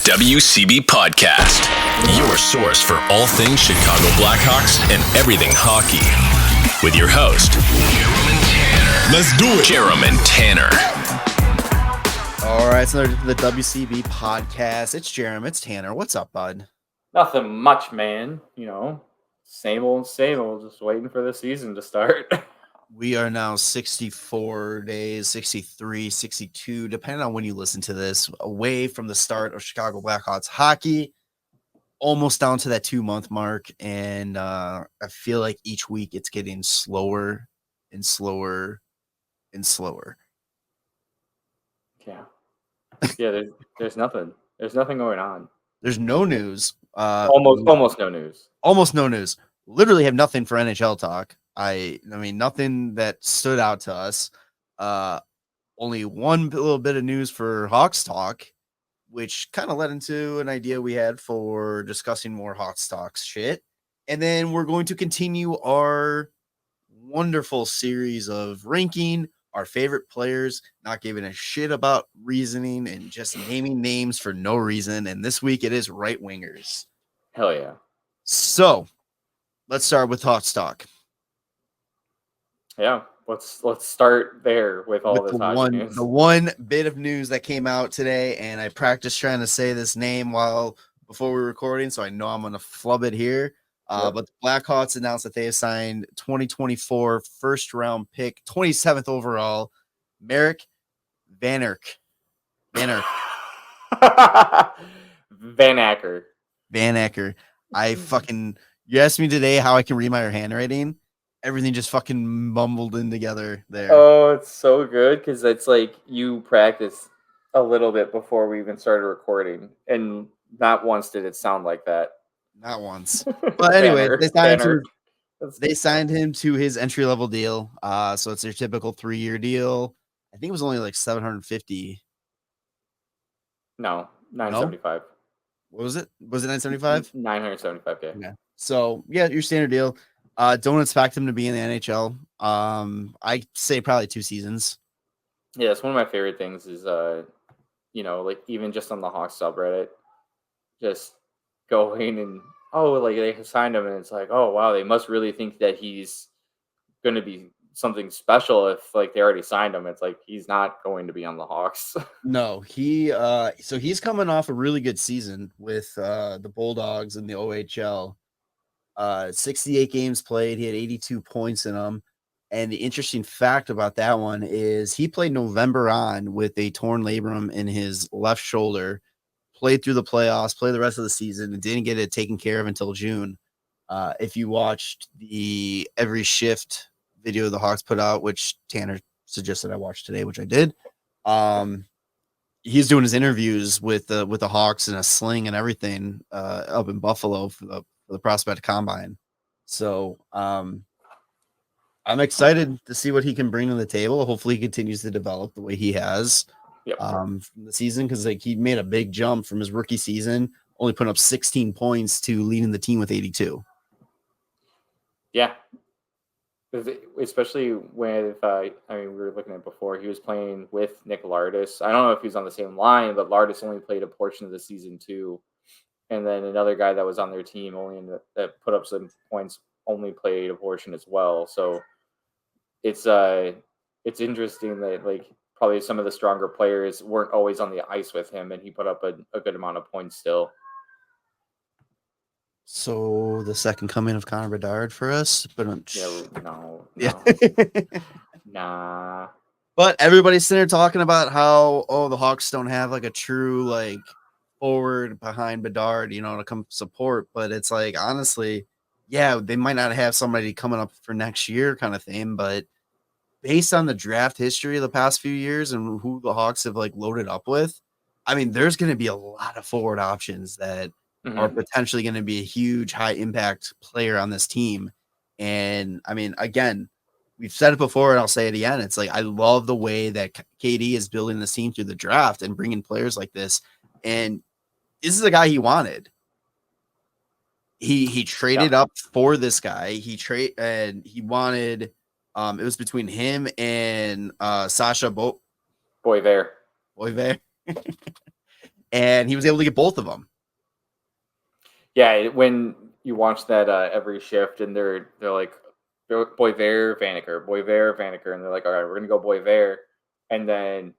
WCB Podcast, your source for all things Chicago Blackhawks and everything hockey. With your host, Jarom and Tanner. Let's do it. Jarom and Tanner. All right, so the WCB Podcast. It's Jarom, it's Tanner. What's up, bud? Nothing much, man. You know, same old, just waiting for the season to start. We are now 64 days, 63, 62, depending on when you listen to this, away from the start of Chicago Blackhawks hockey, almost down to that 2-month mark. And I feel like each week it's getting slower and slower and slower. Yeah. There's nothing. There's nothing going on. There's no news. Almost no news. Almost no news. Literally have nothing for NHL talk. I mean, nothing that stood out to us. Only one little bit of news for Hawks talk, which kind of led into an idea we had for discussing more Hawks talks shit. And then we're going to continue our wonderful series of ranking our favorite players, not giving a shit about reasoning and just naming names for no reason. And this week it is right wingers. Hell yeah. So let's start with Hawks talk. Yeah, let's start there with all this hockey news. The one bit of news that came out today, and I practiced trying to say this name before we were recording, so I know I'm going to flub it here. But the Blackhawks announced that they have signed 2024 first-round pick, 27th overall, Merrick Vanacker. Vanacker. You asked me today how I can read my handwriting. Everything just fucking mumbled in together there. Oh, it's so good because it's like you practiced a little bit before we even started recording, and not once did it sound like that. Not once. But anyway, they signed him to his entry-level deal. So it's their typical 3-year deal. I think it was only like $750. No, $975. No? What was it? Was it $975? $975K. Yeah. So yeah, your standard deal. Don't expect him to be in the NHL. I say probably 2 seasons. Yeah, it's one of my favorite things is like even just on the Hawks subreddit, just going and they signed him and it's like, oh wow, they must really think that he's gonna be something special if they already signed him. It's like he's not going to be on the Hawks. No, so he's coming off a really good season with the Bulldogs in the OHL. 68 games played. He had 82 points in them. And the interesting fact about that one is he played November on with a torn labrum in his left shoulder, played through the playoffs, played the rest of the season, and didn't get it taken care of until June. If you watched the every shift video the Hawks put out, which Tanner suggested I watch today, which I did, he's doing his interviews with the Hawks in a sling and everything up in Buffalo for the prospect combine. So I'm excited to see what he can bring to the table. Hopefully he continues to develop the way he has from the season, because he made a big jump from his rookie season, only putting up 16 points to leading the team with 82. Yeah. Especially with, we were looking at it before, he was playing with Nick Lardis. I don't know if he was on the same line, but Lardis only played a portion of the season too. And then another guy that was on their team that put up some points only played a portion as well. So it's interesting that probably some of the stronger players weren't always on the ice with him, and he put up a good amount of points still. So the second coming of Connor Bedard for us, but Nah. But everybody's sitting there talking about how the Hawks don't have a true forward behind Bedard, to come support. But it's honestly, yeah, they might not have somebody coming up for next year kind of thing, but based on the draft history of the past few years and who the Hawks have loaded up with, I mean, there's going to be a lot of forward options that are potentially going to be a huge high impact player on this team. And I mean, again, we've said it before and I'll say it again. It's I love the way that KD is building this team through the draft and bringing players like this. And this is the guy he wanted. He traded up for this guy. He wanted, it was between him and Sasha Boyver. and he was able to get both of them. Yeah, when you watch that every shift, and they're like Boisvert, Vanacker, and they're like, all right, we're gonna go Boisvert, and then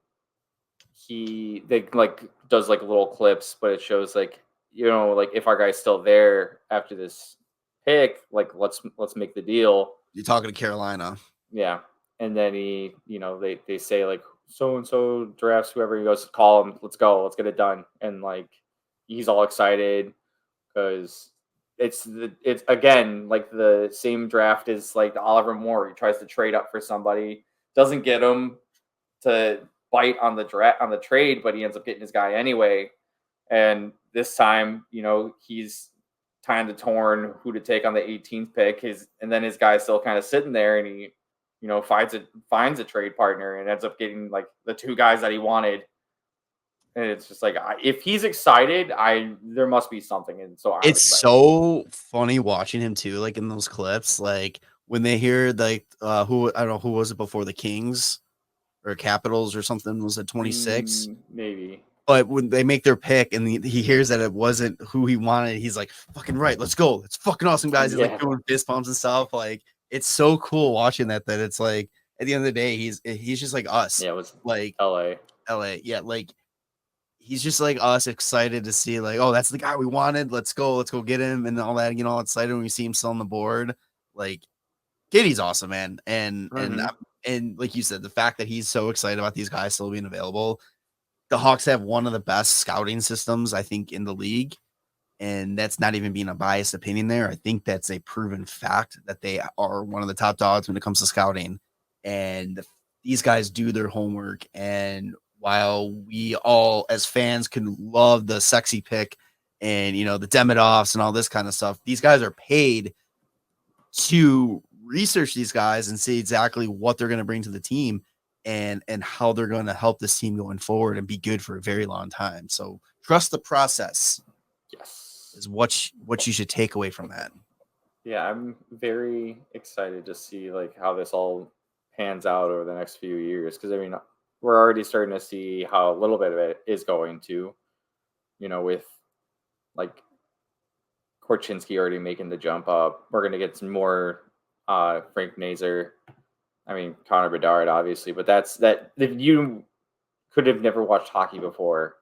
they like does like little clips, but it shows like, you know, like if our guy's still there after this pick, like let's make the deal. You're talking to Carolina. Yeah. And then he, you know, they say like so and so drafts whoever, he goes, call him, let's go, let's get it done. And like he's all excited because it's again like the same draft as like Oliver Moore. He tries to trade up for somebody, doesn't get him to bite on the trade, but he ends up getting his guy anyway. And this time, you know, he's kind of torn who to take on the 18th pick. And then his guy's still kind of sitting there, and he, you know, finds a trade partner and ends up getting like the two guys that he wanted. And it's just like, if he's excited, there must be something. And so it's so funny watching him too, like in those clips, like when they hear like I don't know who was it before, the Kings or Capitals or something, was it 26? Maybe. But when they make their pick and he hears that it wasn't who he wanted, he's like, fucking right, let's go. It's fucking awesome, guys. He's like doing fist bumps and stuff. Like, it's so cool watching that it's like at the end of the day, he's just like us. Yeah, it was like LA. Yeah, like he's just like us, excited to see like, oh, that's the guy we wanted. Let's go get him and all that, you know, all excited when we see him still on the board. Like, Giddy's awesome, man. And like you said, the fact that he's so excited about these guys still being available. The Hawks have one of the best scouting systems, I think, in the league. And that's not even being a biased opinion there. I think that's a proven fact that they are one of the top dogs when it comes to scouting. And these guys do their homework. And while we all, as fans, can love the sexy pick and, you know, the Demidovs and all this kind of stuff, these guys are paid to research these guys and see exactly what they're going to bring to the team and how they're going to help this team going forward and be good for a very long time. So trust the process. Yes, is what you should take away from that. Yeah, I'm very excited to see like how this all pans out over the next few years, because I mean, we're already starting to see how a little bit of it is going to, you know, with like Korchinski already making the jump up. We're going to get some more Frank Nazar. I mean, Connor Bedard, obviously, but if you could have never watched hockey before,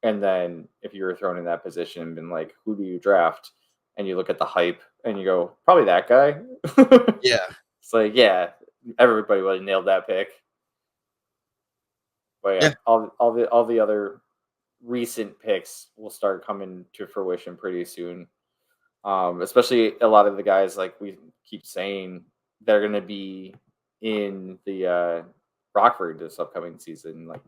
and then if you were thrown in that position and been like, who do you draft? And you look at the hype and you go, probably that guy. Yeah. It's like, yeah, everybody would have nailed that pick. But yeah. All the other recent picks will start coming to fruition pretty soon. Especially a lot of the guys, like we keep saying, they're going to be in the Rockford this upcoming season. Like,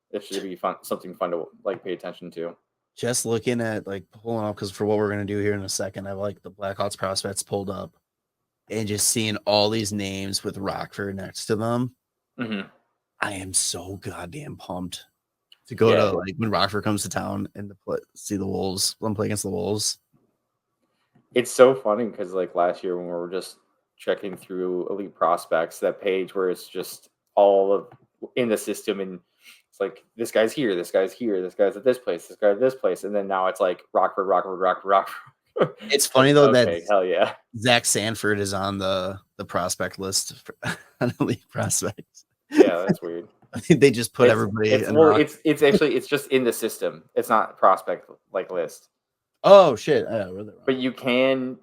it should be something fun to like pay attention to. Just looking at like pulling up, because for what we're going to do here in a second, I have like the Blackhawks prospects pulled up and just seeing all these names with Rockford next to them. Mm-hmm. I am so goddamn pumped to go to like when Rockford comes to town and to see the Wolves, play against the Wolves. It's so funny because like last year when we were just checking through elite prospects, that page where it's just all of in the system, and it's like this guy's here, this guy's here, this guy's at this place, this guy at this place, and then now it's like Rockford. It's funny though that hell yeah, Zach Sanford is on the prospect list on elite prospects. Yeah, that's weird. I think they just put everybody. It's actually just in the system. It's not prospect like list. Oh shit! But you can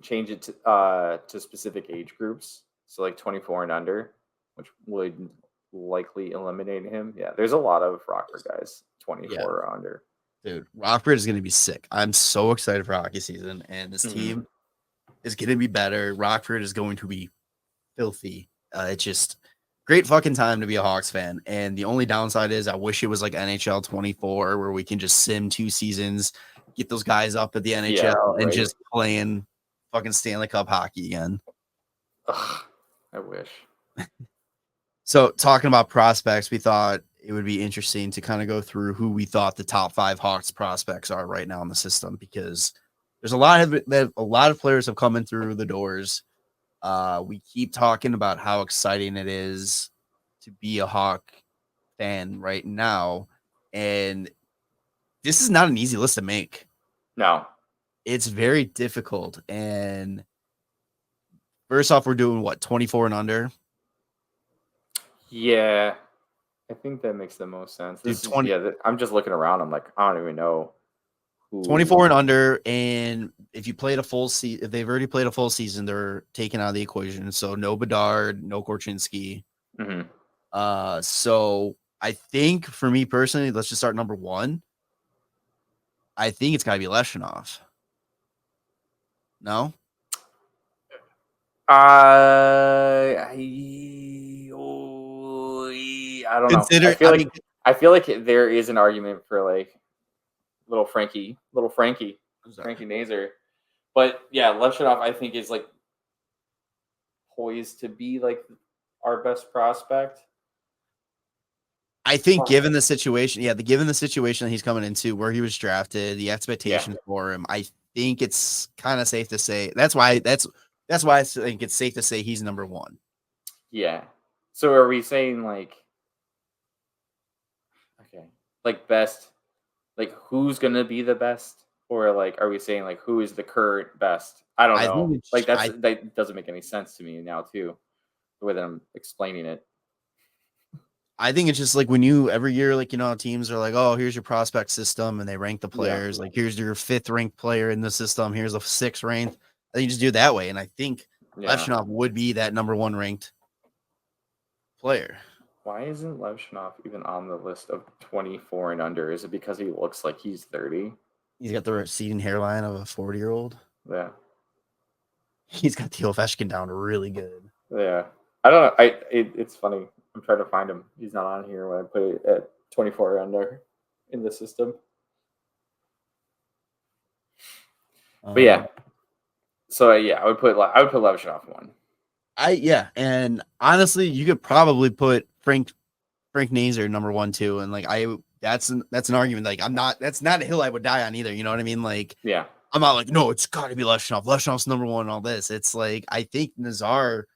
change it to specific age groups, so like 24 and under, which would likely eliminate him. Yeah, there's a lot of Rockford guys 24 or under. Dude, Rockford is going to be sick. I'm so excited for hockey season, and this team is going to be better. Rockford is going to be filthy. It's just great fucking time to be a Hawks fan. And the only downside is I wish it was like NHL 24 where we can just sim 2 seasons, get those guys up at the NHL and just playing fucking Stanley Cup hockey again. Ugh, I wish. So talking about prospects, we thought it would be interesting to kind of go through who we thought the top 5 Hawks prospects are right now in the system, because there's a lot of players have come in through the doors. We keep talking about how exciting it is to be a Hawk fan right now. And this is not an easy list to make. No. It's very difficult. And first off, we're doing what, 24 and under? Yeah. I think that makes the most sense. Dude, This is, I'm just looking around. I'm like, I don't even know who. 24 and under, and if you played a full season, if they've already played a full season, they're taken out of the equation. So no Bedard, no Korchinski. Mm-hmm. So I think for me personally, let's just start number one. I think it's got to be Leshinov. No? I don't know. I feel like there is an argument for like little Frankie Nazar. But yeah, Levshunov I think is like poised to be like our best prospect. I think given the situation that he's coming into, where he was drafted, the expectations for him, I think it's kind of safe to say that's why I think it's safe to say he's number one. Yeah. So are we saying like, okay, like best, like who's gonna be the best, or like are we saying like who is the current best? I don't know. Like that doesn't make any sense to me now too, the way that I'm explaining it. I think it's just like when you every year, like, you know, teams are like, oh, here's your prospect system, and they rank the players. Yeah. Like, here's your 5th ranked player in the system. Here's a 6th ranked. I think you just do it that way. And I think Levshunov would be that number 1 ranked player. Why isn't Levshunov even on the list of 24 and under? Is it because he looks like he's 30? He's got the receding hairline of a 40-year-old. Yeah. He's got the Ovechkin down really good. Yeah. I don't know. It's funny. I'm trying to find him. He's not on here when I put it at 24 under in the system. But yeah. So I would put Levshunov 1. And honestly, you could probably put Frank Nazar number 1 too. And like that's an argument. Like that's not a hill I would die on either. You know what I mean? Like, yeah, I'm not like, no, it's got to be Levshunov. Levshunov's number 1 and all this. It's like, I think Nazar,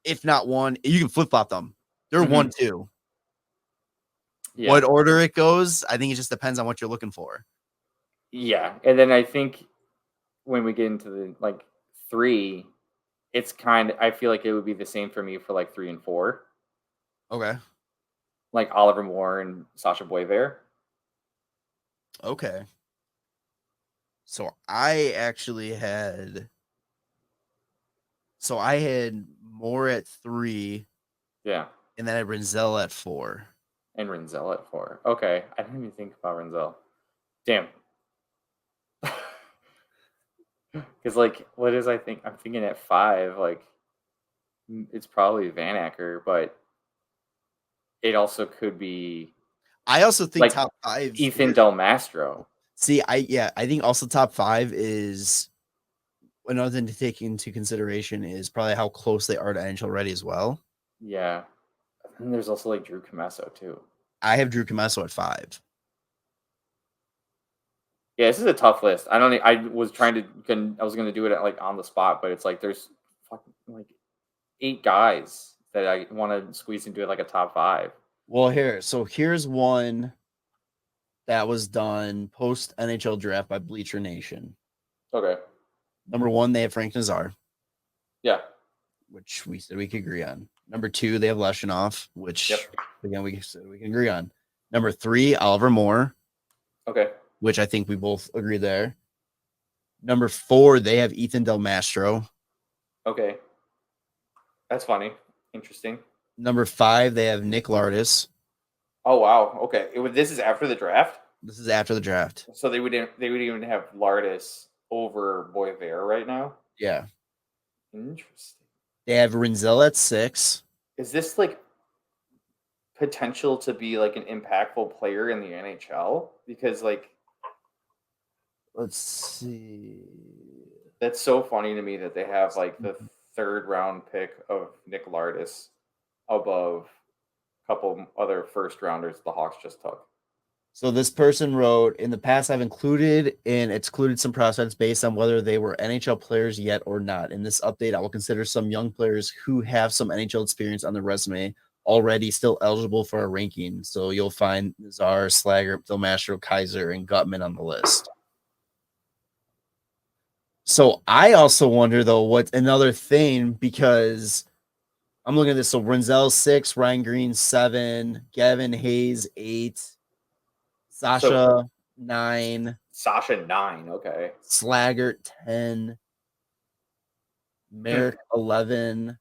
if not 1, you can flip flop them. They're 1, 2. Yeah. What order it goes, I think it just depends on what you're looking for. Yeah, and then I think when we get into the like 3, it's I feel like it would be the same for me for like 3 and 4. Okay. Like Oliver Moore and Sasha Boisvert. Okay. So I had Moore at 3. Yeah. And then I had Rinzel at 4. And Rinzel at 4. Okay. I didn't even think about Rinzel. Damn. Because, like, what is I'm thinking at 5, like, it's probably Vanacker, but it also could be. I also think like top 5. Ethan Del Mastro. See, I think also top 5 is another thing to take into consideration is probably how close they are to NHL ready as well. Yeah. And there's also like Drew Comesso too. I have Drew Comesso at 5. Yeah, this is a tough list. I was going to do it at like on the spot, but it's like there's fucking like 8 guys that I want to squeeze into like a top 5. Well, here's one that was done post NHL draft by Bleacher Nation. Okay. Number 1, they have Frank Nazar. Yeah. Which we said we could agree on. Number 2, they have Leshinov, which again we said we can agree on. Number 3, Oliver Moore. Okay. Which I think we both agree there. Number 4, they have Ethan Del Mastro. Okay. That's funny. Interesting. Number 5, they have Nick Lardis. Oh wow. Okay. This is after the draft? This is after the draft. So they would even have Lardis over Boisvert right now? Yeah. Interesting. They have Rinzel at 6. Is this like potential to be like an impactful player in the NHL? Because like, let's see. That's so funny to me that they have like the 3rd round pick of Nick Lardis above a couple other 1st rounders the Hawks just took. So this person wrote, in the past, I've excluded some prospects based on whether they were NHL players yet or not. In this update, I will consider some young players who have some NHL experience on their resume. already still eligible for a ranking. So you'll find Nazar, Slager, Delmastro, Kaiser, and Gutman on the list. So I also wonder, though, what's another thing, because I'm looking at this. So Renzel 6, Ryan Green 7, Gavin Hayes 8, Sasha 9, Sasha 9. Okay. Slaggert 10, Merrick 11,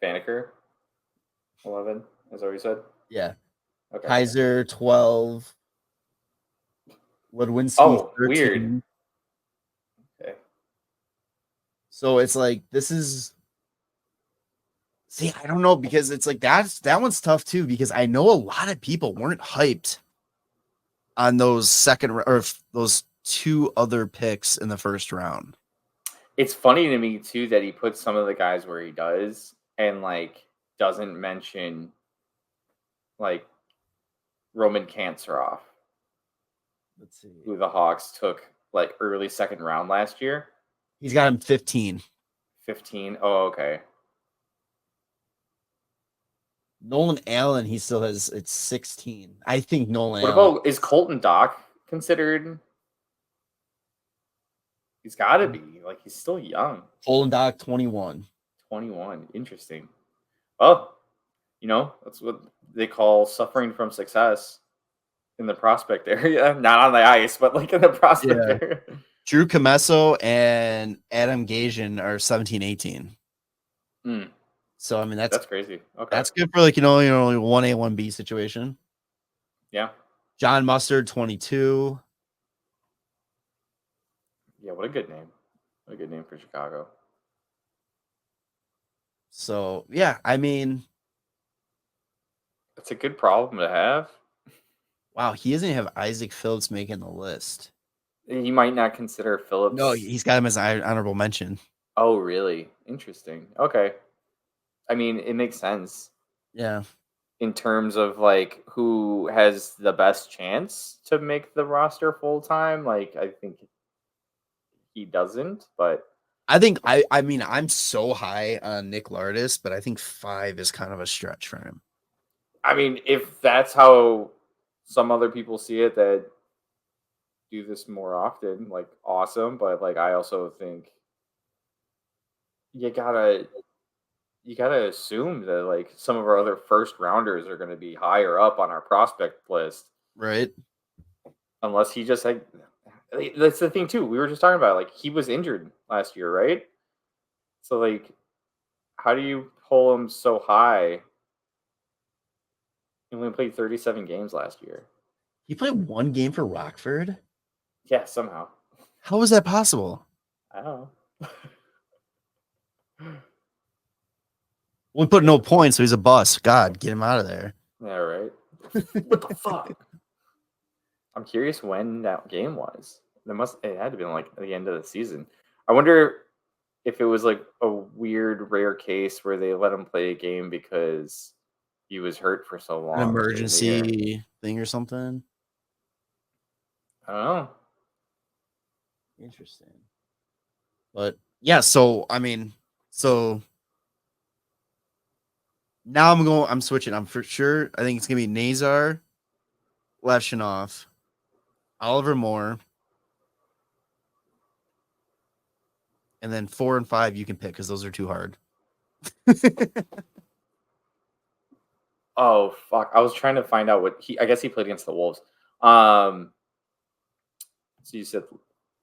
Vanacker 11. Is that what you said? yeah, Okay. Kaiser 12, Ludwinski 13. Weird. Okay. So it's like this is. See, I don't know, because it's like that one's tough too, because I know a lot of people weren't hyped on those those two other picks in the first round. It's funny to me too that he puts some of the guys where he does and like doesn't mention like Roman Kanserov, Let's see. who the Hawks took like early second round last year. He's got him 15. 15. Oh, okay. Nolan Allen, he still has it's 16. I think Nolan What Allen. about, is Colton Dock considered? He's got to be. Like, he's still young. Colton Dock 21. 21. Interesting. Oh, that's what they call suffering from success in the prospect area. Not on the ice, but like in the prospect area. Drew Comesso and Adam Gajan are 17, 18. So I mean that's crazy. Okay. That's good for like 1A, 1B situation. Yeah. John Mustard 22. Yeah, what a good name. What a good name for Chicago. So yeah, I mean, it's a good problem to have. Wow, he doesn't have Isaac Phillips making the list. He might not consider Phillips. No, he's got him as an honorable mention. Oh, really? Interesting. Okay. I mean, it makes sense. Yeah. In terms of like who has the best chance to make the roster full time, like I think he doesn't, but I think I mean I'm so high on Nick Lardis, but I think 5 is kind of a stretch for him. I mean, if that's how some other people see it that do this more often, like awesome, but like I also think you gotta assume that like some of our other first rounders are going to be higher up on our prospect list, right? Unless he just like, that's the thing too. We were just talking about like he was injured last year, right? So like, how do you pull him so high? He only played 37 games last year. He played 1 game for Rockford. Yeah, somehow. How is that possible? I don't know. We put no points, so he's a bust. God, get him out of there. Yeah, right. What the fuck? I'm curious when that game was. It had to be like at the end of the season. I wonder if it was like a weird, rare case where they let him play a game because he was hurt for so long. An emergency thing or something. I don't know. Interesting. But yeah, so I mean, so now I'm switching. I'm for sure. I think it's gonna be Nazar, Levshunov, Oliver Moore, and then 4 and 5 you can pick because those are too hard. Oh fuck! I was trying to find out what I guess he played against the Wolves. So you said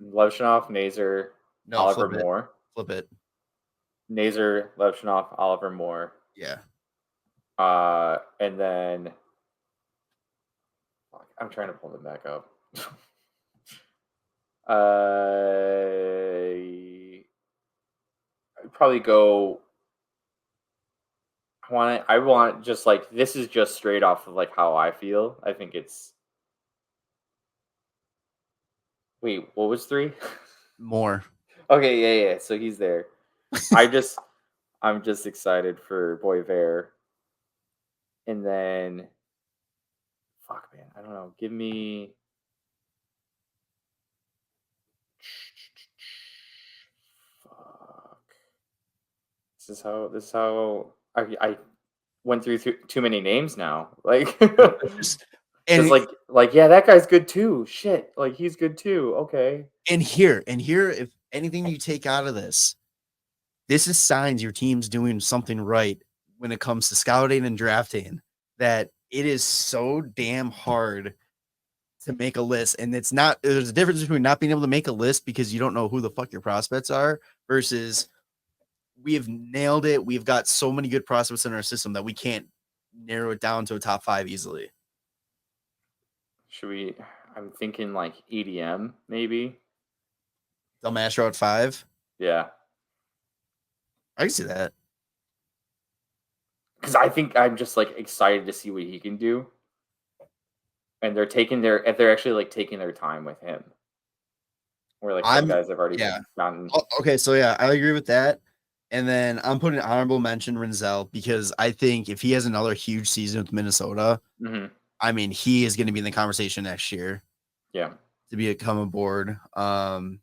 Levshunov, Nazar, Oliver Moore. Flip it. Nazar, Levshunov, Oliver Moore. Yeah. And then I'm trying to pull them back up. I'd probably go. I want just like, this is just straight off of like how I feel. I think it's. Wait, what was 3? More. Okay, yeah. So he's there. I'm just excited for Boisvert. And then, fuck, man, I don't know. Give me. Fuck. This is how I went through too many names now. Like, Just- it's and like, yeah, that guy's good too. Shit, like he's good too. Okay. and here, if anything you take out of this is signs your team's doing something right when it comes to scouting and drafting. That it is so damn hard to make a list, and there's a difference between not being able to make a list because you don't know who the fuck your prospects are versus we have nailed it. We've got so many good prospects in our system that we can't narrow it down to a top 5 easily. Should we? I'm thinking like EDM maybe. Del Mastro at 5. Yeah, I can see that. because I think I'm just like excited to see what he can do, and they're actually like taking their time with him. Where like some guys have already gotten. Okay, so yeah, I agree with that. And then I'm putting an honorable mention Renzel because I think if he has another huge season with Minnesota, I mean, he is going to be in the conversation next year. Yeah, to come aboard. And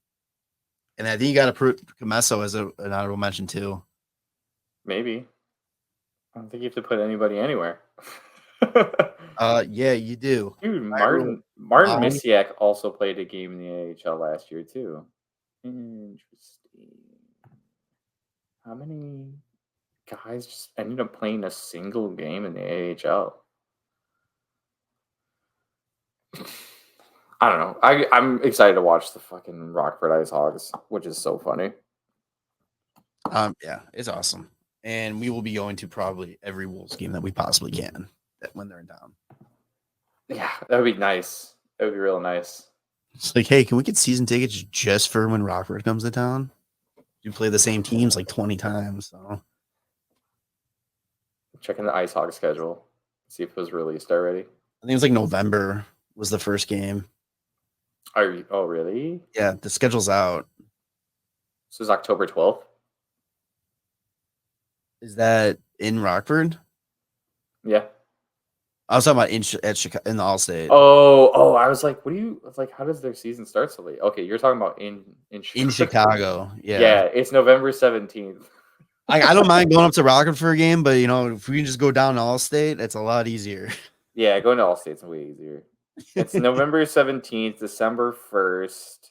I think you got to put Comesso as an honorable mention too. Maybe. I don't think you have to put anybody anywhere. Yeah, you do. Dude, Martin Misiak also played a game in the AHL last year too. Interesting. How many guys just ended up playing a single game in the AHL? I don't know. I'm excited to watch the fucking Rockford Ice Hogs, which is so funny. Yeah, it's awesome. And we will be going to probably every Wolves game that we possibly can when they're in town. Yeah, that would be nice. That would be real nice. It's like, hey, can we get season tickets just for when Rockford comes to town? You play the same teams like 20 times. So. Checking the Ice Hog schedule. See if it was released already. I think it was like November was the first game. Oh, really? Yeah, the schedule's out. So it's October 12th? Is that in Rockford? Yeah. I was talking about in the Allstate. Oh, I was like, how does their season start so late? Okay, you're talking about in Chicago. Yeah. Yeah, it's November 17th. I don't mind going up to Rockford for a game, but if we can just go down to Allstate, it's a lot easier. Yeah, going to Allstate's way easier. It's November 17th, December 1st.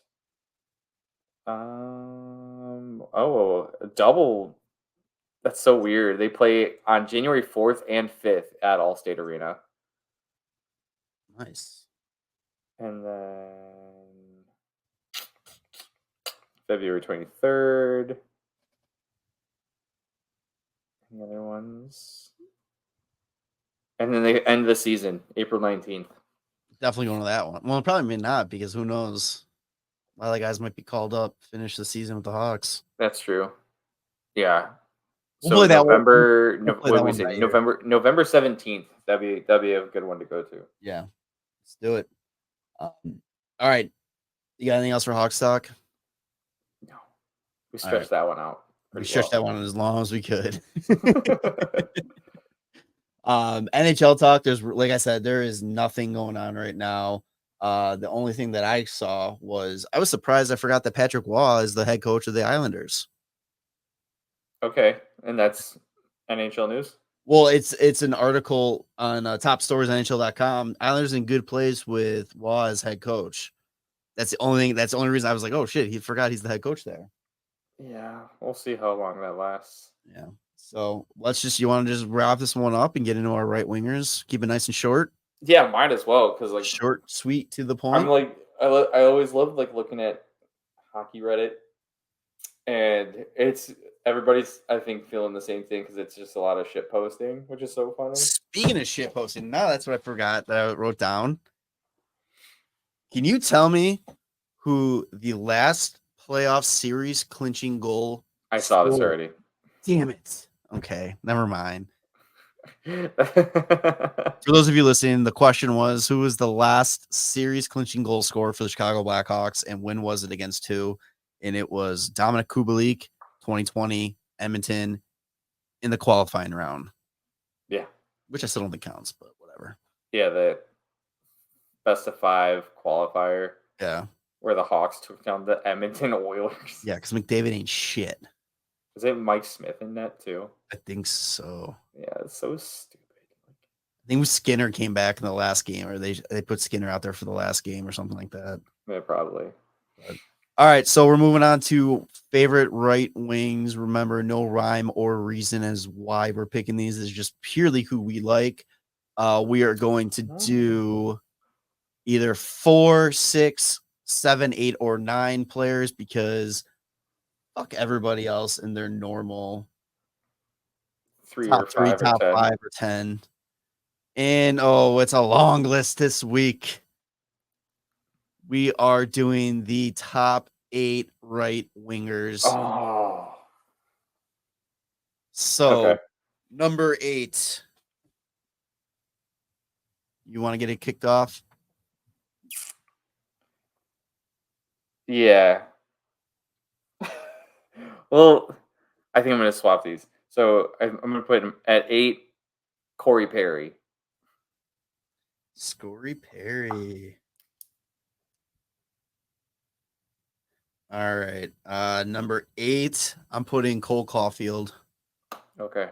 Double. That's so weird. They play on January 4th and 5th at Allstate Arena. Nice. And then February 23rd. Any other ones? And then they end the season, April 19th. Definitely going to that one. Well, probably may not because who knows? A lot of guys might be called up, finish the season with the Hawks. That's true. Yeah. We'll So November, what did we say? right November 17th. That'd be a good one to go to. Yeah. Let's do it. All right. You got anything else for Hawks talk? No. We stretched that one out. We stretched that one as long as we could. NHL talk. There's, like I said, there is nothing going on right now. The only thing that I saw was I was surprised I forgot that Patrick Waugh is the head coach of the Islanders. Okay, and that's NHL news. Well, it's an article on top stories on NHL.com. Islanders in good place with Waugh as head coach. That's the only thing. That's the only reason I was like, oh shit, he forgot he's the head coach there. Yeah, we'll see how long that lasts. Yeah. So you want to just wrap this one up and get into our right wingers? Keep it nice and short. Yeah, might as well because like short, sweet, to the point. I'm like I always love like looking at hockey Reddit, and it's everybody's I think feeling the same thing because it's just a lot of shit posting, which is so funny. Speaking of shit posting, now that's what I forgot that I wrote down. Can you tell me who the last playoff series clinching goal? I saw this already. Damn it. Okay, never mind. For those of you listening, the question was, who was the last series clinching goal scorer for the Chicago Blackhawks, and when was it against who? And it was Dominic Kubalik, 2020, Edmonton, in the qualifying round. Yeah. Which I still don't think counts, but whatever. Yeah, the best of 5 qualifier. Yeah. Where the Hawks took down the Edmonton Oilers. Yeah, because McDavid ain't shit. Is it Mike Smith in that too? I think so. Yeah, it's so stupid. I think Skinner came back in the last game, or they put Skinner out there for the last game or something like that. Yeah, probably. But, all right, so we're moving on to favorite right wings. Remember, no rhyme or reason as why we're picking these. Is just purely who we like. We are going to do either 4, 6, 7, 8, or 9 players because fuck everybody else in their normal 3 top or 3, 5 or top 10. 5 or 10. And it's a long list this week. We are doing the top 8 right wingers. Oh. So, Okay. number 8. You want to get it kicked off? Yeah. Well, I think I'm going to swap these. So I'm going to put him at 8, Corey Perry. Corey Perry. All right. Number 8, I'm putting Cole Caulfield. Okay.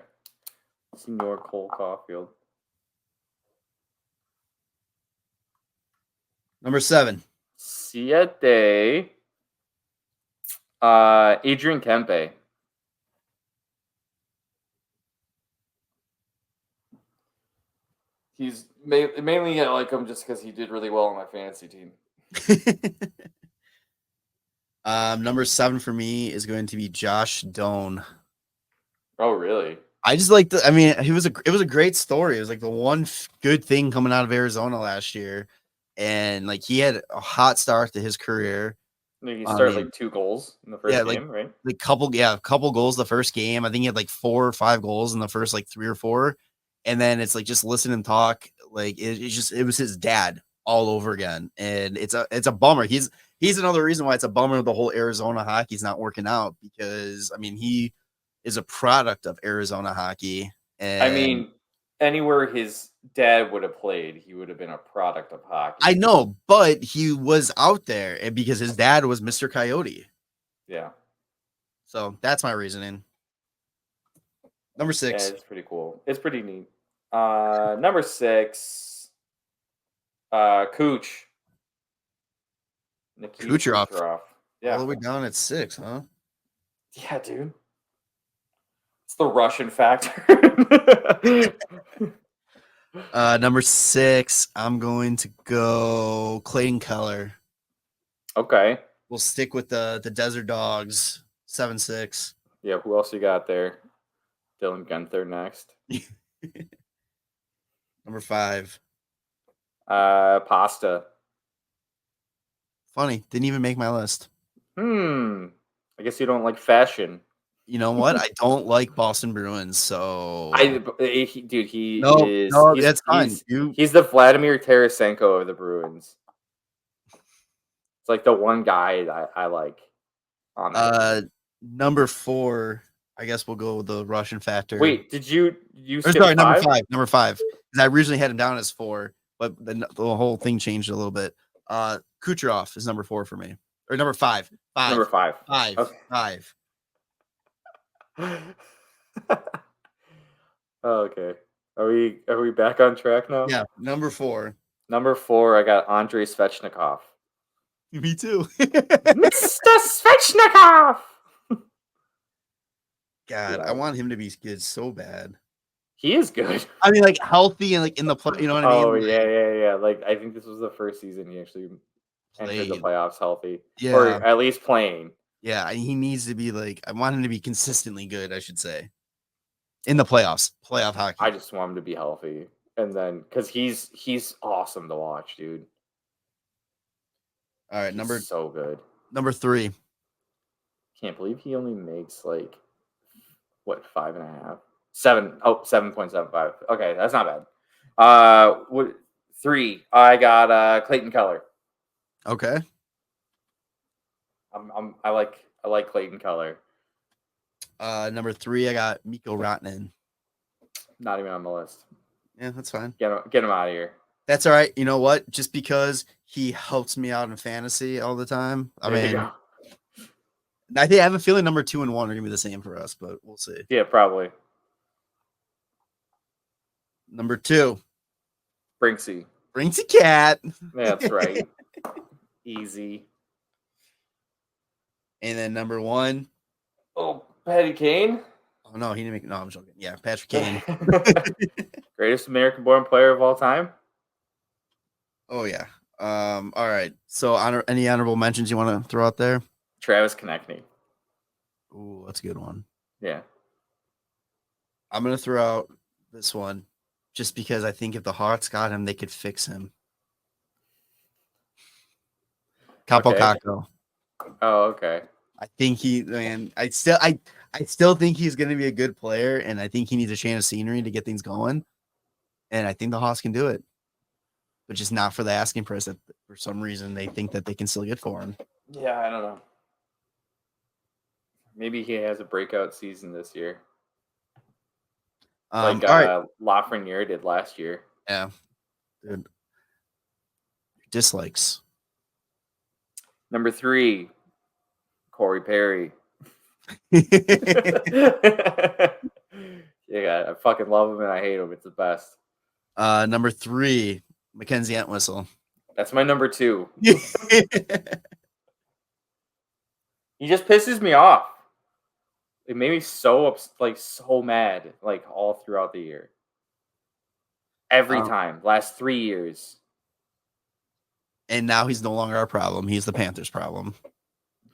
Senor Cole Caulfield. Number 7. 7. Adrian Kempe. He's mainly I like him just because he did really well on my fantasy team. Number 7 for me is going to be Josh Doan. Oh, really? I just like it was a great story. It was like the one good thing coming out of Arizona last year. And like he had a hot start to his career. He started like 2 goals in the first game, right? A couple goals the first game. I think he had like 4 or 5 goals in the first like 3 or 4. And then it's like just listen him talk. Like it was his dad all over again. And it's a bummer. He's another reason why it's a bummer the whole Arizona hockey's not working out because he is a product of Arizona hockey. And anywhere his dad would have played, he would have been a product of hockey. I know, but he was out there and because his dad was Mr. Coyote. Yeah. So that's my reasoning. Number 6. Yeah, it's pretty cool. It's pretty neat. Number 6, Cooch. Nikita Kucherov. Yeah. All the way down at 6, huh? Yeah, dude. It's the Russian factor. Number 6, I'm going to go Clayton Keller. Okay. We'll stick with the Desert Dogs, 7-6. Yeah, who else you got there? Dylan Guenther next. Number 5. Pasta. Funny, didn't even make my list. I guess you don't like fashion. You know what? I don't like Boston Bruins, so He's that's fine. He's the Vladimir Tarasenko of the Bruins. It's like the one guy that I like on that. Number 4, I guess we'll go with the Russian factor. Wait, did you skip sorry, 5? Number 5. Because I originally had him down as 4, but the whole thing changed a little bit. Kucherov is number 4 for me. Or number 5. Number 5. 5. Okay. 5. Okay. Are we back on track now? Yeah, number 4. Number 4, I got Andrei Svechnikov. Me too. Mr. Svechnikov! God, I want him to be good so bad. He is good. Like healthy and like in the play, you know what I mean? Oh, yeah. Like I think this was the first season he actually entered the playoffs healthy. Yeah. Or at least playing. Yeah, he needs to be I want him to be consistently good, I should say. In the playoff hockey. I just want him to be healthy. And then because he's awesome to watch, dude. All right, so good. Number 3. Can't believe he only makes 5.5? 7.75. Okay, that's not bad. 3, I got Clayton Keller. Okay. I like Clayton Keller. Number 3, I got Mikko Rantanen. Not even on the list. Yeah, that's fine. Get him out of here. That's all right. You know what? Just because he helps me out in fantasy all the time. I have a feeling number 2 and 1 are gonna be the same for us, but we'll see. Yeah, probably. Number 2, Brinksy. Brinksy Cat. That's right. Easy. And then number 1. Oh, Patty Kane. Oh no, he didn't make. No, I'm joking. Yeah, Patrick Kane. Greatest American-born player of all time. Oh yeah. All right. So, any honorable mentions you want to throw out there? Travis Konechny. Ooh, that's a good one. Yeah. I'm gonna throw out this one, just because I think if the Hawks got him, they could fix him. Capo Okay. Caco. Oh, okay. I think I still think he's gonna be a good player, and I think he needs a change of scenery to get things going. And I think the Hawks can do it, but just not for the asking price that for some reason they think that they can still get for him. Yeah, I don't know. Maybe he has a breakout season this year. All right. Lafreniere did last year. Yeah. Dude. Dislikes. Number 3, Corey Perry. Yeah, I fucking love him and I hate him. It's the best. Number 3, Mackenzie Entwistle. That's my number 2. He just pisses me off. It made me so mad, like all throughout the year. Every time, last 3 years. And now he's no longer our problem. He's the Panthers' problem.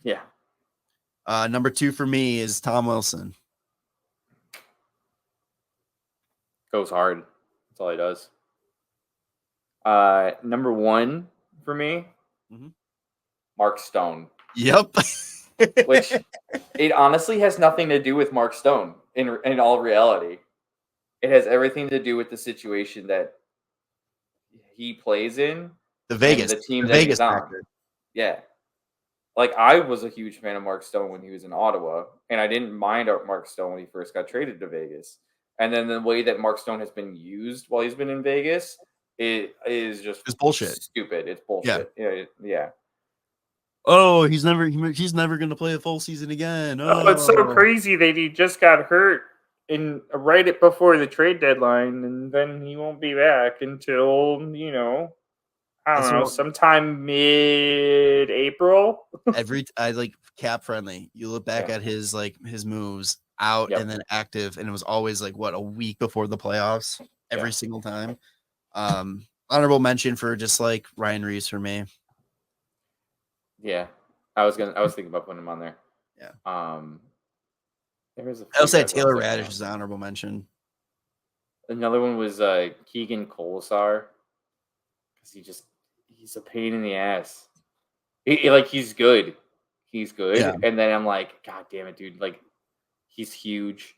Yeah. Number 2 for me is Tom Wilson. Goes hard. That's all he does. Number 1 for me, Mark Stone. Yep. Which it honestly has nothing to do with Mark Stone in all reality. It has everything to do with the situation that he plays in. The Vegas. The team the that Vegas he's on. factor. Yeah. Like, I was a huge fan of Mark Stone when he was in Ottawa, and I didn't mind Mark Stone when he first got traded to Vegas. And then the way that Mark Stone has been used while he's been in Vegas, it is just it's bullshit. Stupid. It's bullshit. Yeah. Oh, he's never going to play a full season again. Oh, it's so crazy that he just got hurt right before the trade deadline, and then he won't be back until, I don't know, sometime mid-April. I like cap friendly. You look back at his moves out and then active, and it was always like a week before the playoffs every single time. Honorable mention for just like Ryan Reeves for me. Yeah, I was thinking about putting him on there. Yeah. I'll say Taylor Radish is an honorable mention. Another one was Keegan Kolesar, because he's a pain in the ass. He's good. Yeah. And then I'm like, God damn it, dude! Like, he's huge.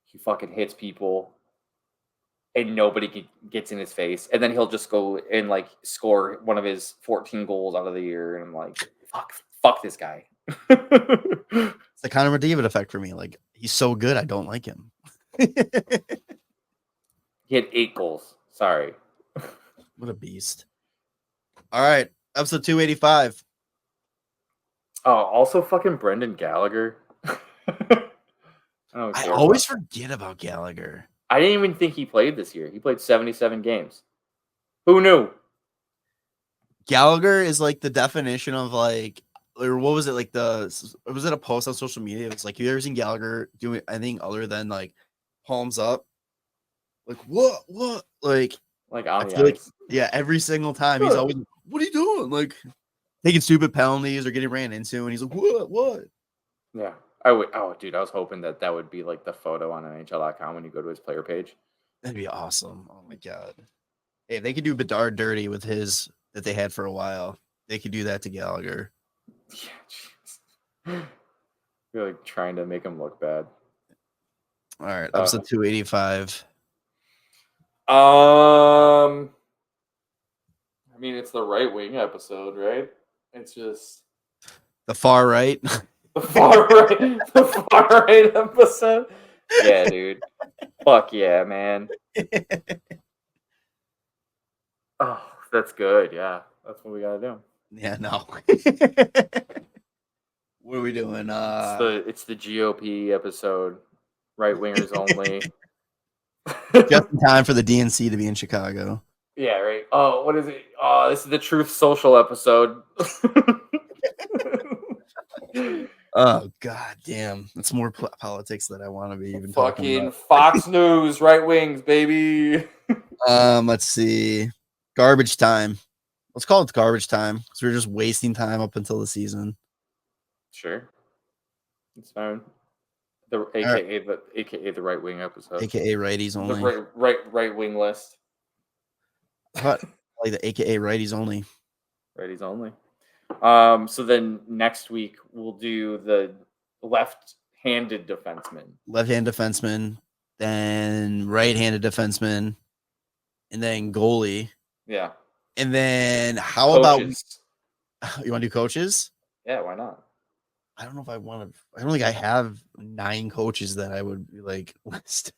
He fucking hits people, and nobody gets in his face. And then he'll just go and like score one of his 14 goals out of the year, and I'm like, fuck this guy. It's the Connor McDavid effect for me. Like, he's so good, I don't like him. He had 8 goals. Sorry. What a beast. All right. Episode 285. Oh, also fucking Brendan Gallagher. I always forget about Gallagher. I didn't even think he played this year. He played 77 games. Who knew? Gallagher is like the definition of like, or what was it like was it a post on social media? It was like, have you ever seen Gallagher doing anything other than like palms up? Like, what? Like on the ice. Like, yeah, every single time he's always, what are you doing? Like, taking stupid penalties or getting ran into, and he's like, what? Yeah. Oh, dude, I was hoping that would be like the photo on NHL.com when you go to his player page. That'd be awesome. Oh my God. Hey, if they could do Bedard dirty with his that they had for a while, they could do that to Gallagher. Yeah, you're like trying to make him look bad. All right, episode 285. I mean, it's the right wing episode, right? It's just the far right. The far right episode. Yeah, dude. Fuck yeah, man. Oh, that's good. Yeah, that's what we gotta do. Yeah, no. What are we doing? It's the GOP episode. Right wingers only. Just in time for the DNC to be in Chicago. Yeah, right. Oh, what is it? Oh, this is the Truth Social episode. Oh god damn, that's more politics that I want to be even talking Fucking about. Fox News, right wings, baby. Let's see, garbage time. Let's call it garbage time because we're just wasting time up until the season. Sure, it's fine. The AKA the right wing episode, AKA righties only. The right wing list. What? Like the AKA righties only. Righties only. So then next week we'll do the left-handed defenseman. Left-hand defenseman, then right-handed defenseman, and then goalie. Yeah. And then how coaches. About you want to do coaches? Yeah, why not? I don't know if I want to. I don't think I have 9 coaches that I would be like list.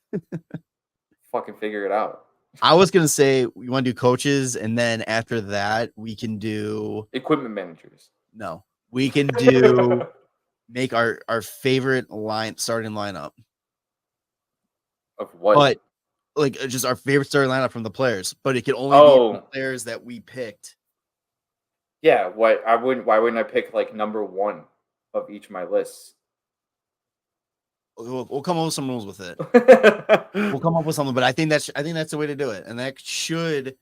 Fucking figure it out. I was gonna say we want to do coaches, and then after that we can do equipment managers. No, we can do make our favorite starting lineup of what? But like just our favorite starting lineup from the players. But it can only be the players that we picked. Yeah, why wouldn't I pick like number 1 of each of my lists? We'll come up with some rules with it. We'll come up with something, but I think that's the way to do it, and that should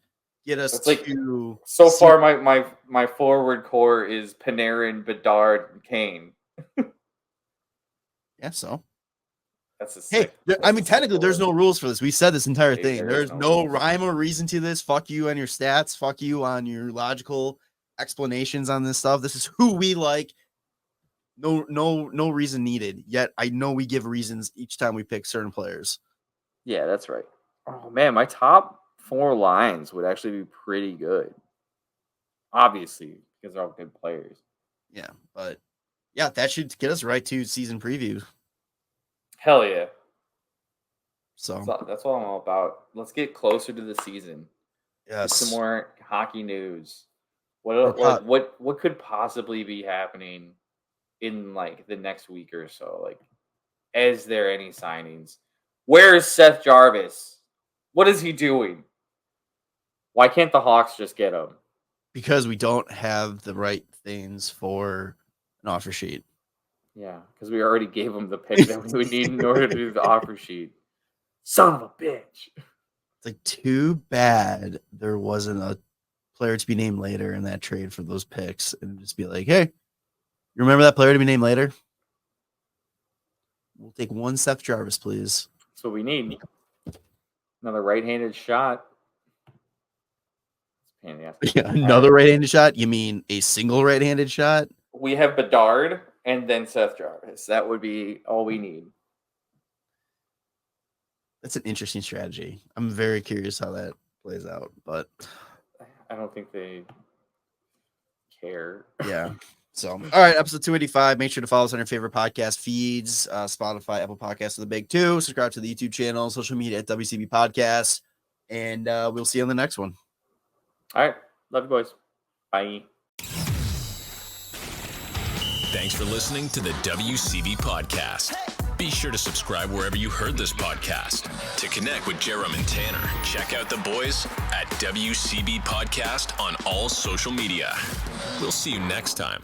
get us to. So far, my forward core is Panarin, Bedard, and Kane. Yeah, so that's a sick. Hey, I mean, technically, there's no rules for this. We said this entire thing. There's no rhyme or reason to this. Fuck you on your stats. Fuck you on your logical explanations on this stuff. This is who we like. No reason needed. Yet I know we give reasons each time we pick certain players. Yeah, that's right. Oh man, my top 4 lines would actually be pretty good. Obviously, because they're all good players. Yeah, but yeah, that should get us right to season preview. Hell yeah. So that's what I'm all about. Let's get closer to the season. Yes. Get some more hockey news. What could possibly be happening in like the next week or so? Like, is there any signings? Where is Seth Jarvis? What is he doing? Why can't the Hawks just get him? Because we don't have the right things for an offer sheet. Yeah, because we already gave him the pick that we would need in order to do the offer sheet. Son of a bitch. It's like too bad there wasn't a player to be named later in that trade for those picks, and just be like, hey, you remember that player to be named later? We'll take 1 Seth Jarvis, please. That's what we need. Another right-handed shot. Yeah, another right-handed shot? You mean a single right-handed shot? We have Bedard and then Seth Jarvis. That would be all we need. That's an interesting strategy. I'm very curious how that plays out, but I don't think they care. Yeah. So, all right, episode 285. Make sure to follow us on your favorite podcast feeds, Spotify, Apple Podcasts are the big 2. Subscribe to the YouTube channel, social media at WCB Podcast, and we'll see you on the next one. All right. Love you, boys. Bye. Thanks for listening to the WCB Podcast. Be sure to subscribe wherever you heard this podcast. To connect with Jarom and Tanner, check out the boys at WCB Podcast on all social media. We'll see you next time.